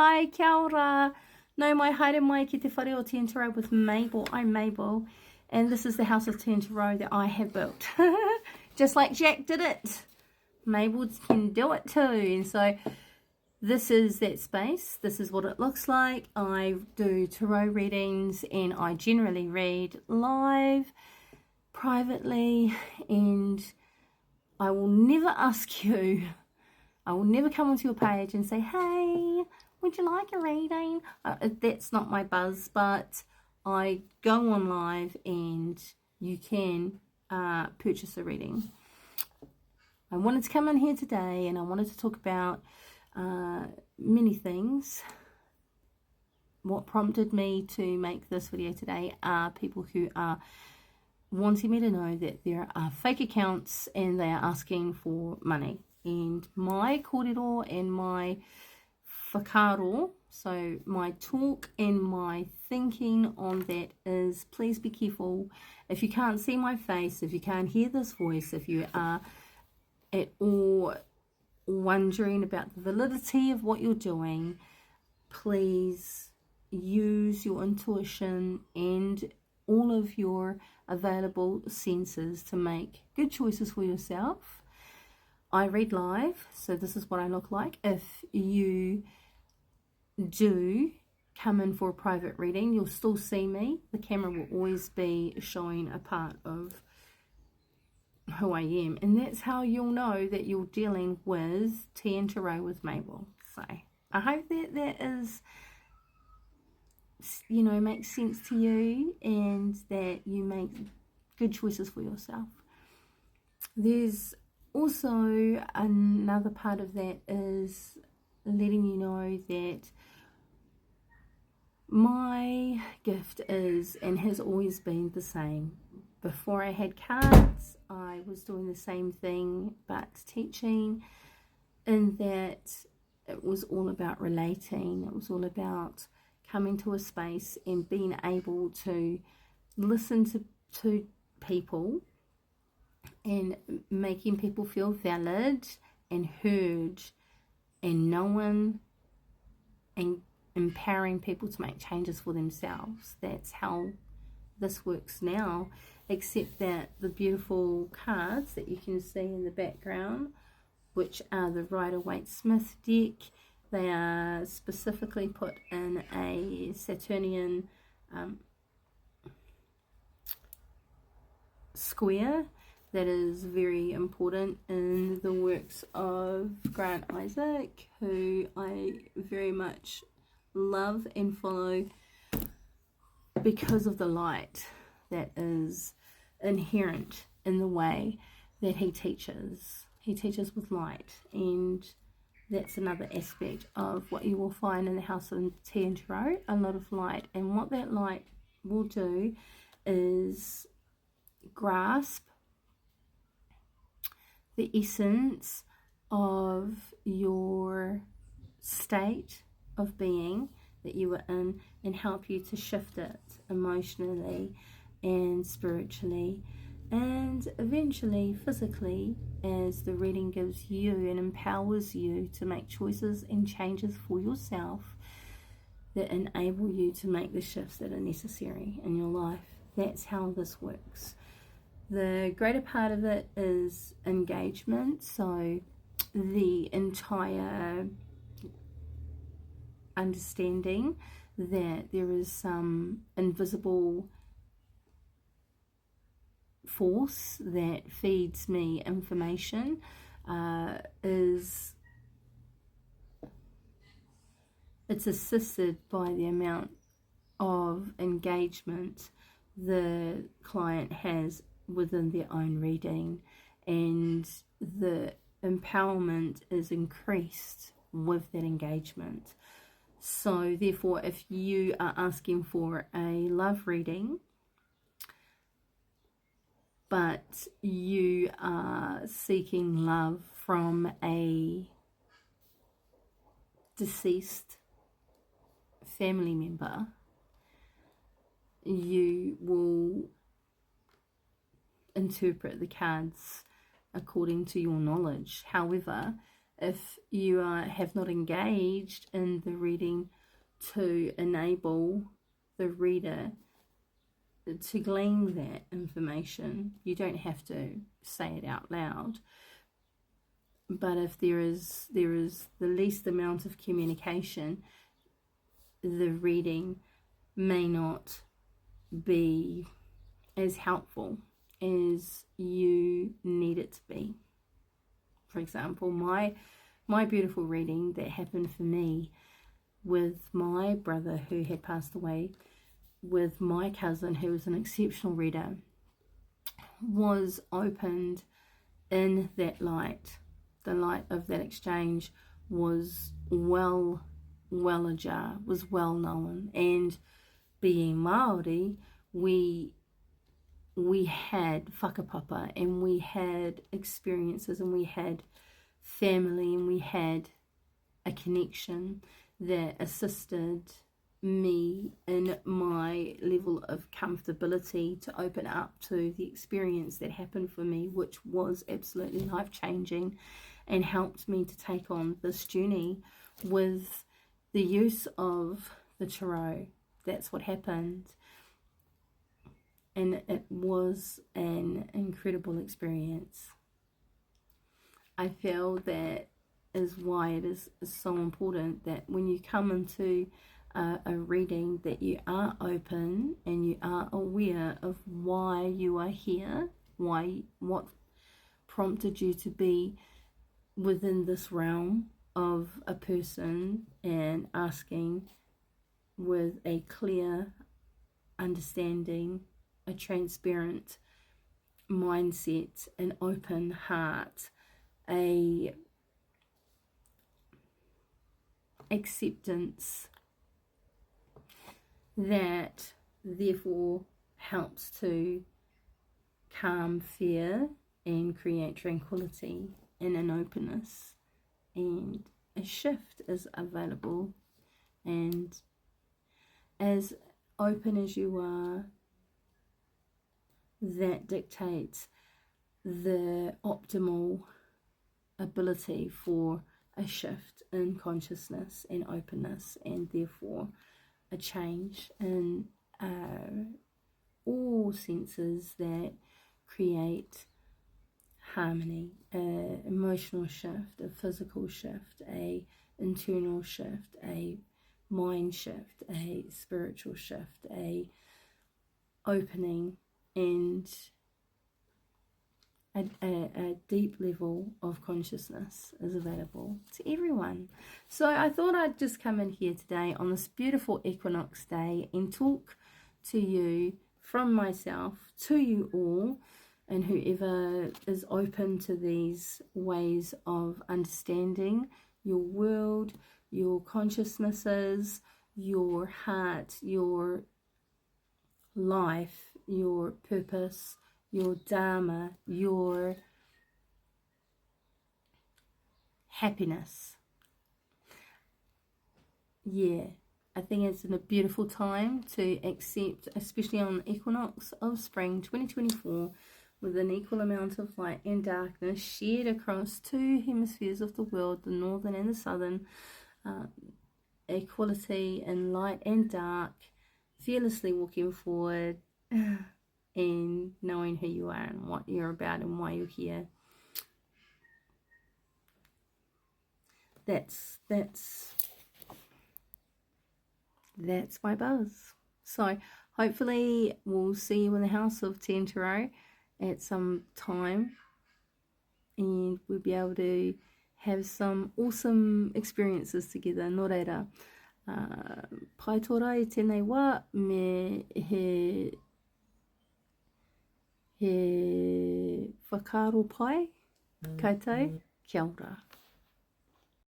Hi, kia ora. No mai haere mai ki te whare o Te Tarot with Mabel. I'm Mabel, and this is the house of Te Tarot that I have built. Just like Jack did it. Mabel can do it too. And so this is that space. This is what it looks like. I do tarot readings, and I generally read live, privately, and I will never ask you. I will never come onto your page and say, hey, would you like a reading? That's not my buzz, but I go on live and you can purchase a reading. I wanted to come in here today and I wanted to talk about many things. What prompted me to make this video today are people who are wanting me to know that there are fake accounts and they are asking for money. And my kōrero and my whakaaro, so my talk and my thinking on that is, please be careful. If you can't see my face, if you can't hear this voice, if you are at all wondering about the validity of what you're doing, please use your intuition and all of your available senses to make good choices for yourself. I read live, so this is what I look like. If you do come in for a private reading, you'll still see me. The camera will always be showing a part of who I am, and that's how you'll know that you're dealing with Te Tarot with Mabel. So I hope that is, you know, makes sense to you and that you make good choices for yourself. There's also another part of that is letting you know that my gift is and has always been the same. Before I had cards, I was doing the same thing but teaching, in that it was all about relating. It was all about coming to a space and being able to listen to people and making people feel valid and heard and known, and empowering people to make changes for themselves. That's how this works now, except that the beautiful cards that you can see in the background, which are the Rider-Waite-Smith deck, they are specifically put in a Saturnian square that is very important in the works of Grant Isaac, who I very much love and follow because of the light that is inherent in the way that he teaches. He teaches with light, and that's another aspect of what you will find in the House of Te Tarot, a lot of light. And what that light will do is grasp the essence of your state of being that you are in and help you to shift it emotionally and spiritually and eventually physically, as the reading gives you and empowers you to make choices and changes for yourself that enable you to make the shifts that are necessary in your life. That's how this works. The greater part of it is engagement, so the entire understanding that there is some invisible force that feeds me information it's assisted by the amount of engagement the client has within their own reading, and the empowerment is increased with that engagement. So therefore, if you are asking for a love reading but you are seeking love from a deceased family member, you will interpret the cards according to your knowledge. However, if you have not engaged in the reading to enable the reader to glean that information. You don't have to say it out loud, but if there is the least amount of communication, the reading may not be as helpful as you need it to be. For example, my beautiful reading that happened for me with my brother who had passed away, with my cousin who was an exceptional reader, was opened in that light. The light of that exchange was well ajar, was well known, and being Māori, we had whakapapa, and we had experiences, and we had family, and we had a connection that assisted me in my level of comfortability to open up to the experience that happened for me, which was absolutely life-changing and helped me to take on this journey with the use of the tarot. That's what happened, and it was an incredible experience. I feel that is why it is so important that when you come into a reading, that you are open and you are aware of why you are here, what prompted you to be within this realm of a person, and asking with a clear understanding, a transparent mindset, an open heart, a acceptance that therefore helps to calm fear and create tranquility and an openness, and a shift is available. And as open as you are, that dictates the optimal ability for a shift in consciousness and openness, and therefore a change in all senses that create harmony, an emotional shift, a physical shift, a internal shift, a mind shift, a spiritual shift, a opening, and a deep level of consciousness is available to everyone. So I thought I'd just come in here today on this beautiful equinox day and talk to you from myself to you all, and whoever is open to these ways of understanding your world, your consciousnesses, your heart, your life, your purpose, your dharma, your happiness. Yeah, I think it's a beautiful time to accept, especially on the equinox of spring 2024, with an equal amount of light and darkness shared across two hemispheres of the world, the northern and the southern, equality in light and dark, fearlessly walking forward and knowing who you are and what you're about and why you're here. That's my buzz. So hopefully we'll see you in the house of Te Tarot at some time, and we'll be able to have some awesome experiences together. Nō reira, pai tōra I tēnei wā, me he whakaro pai, koutou, kia ora.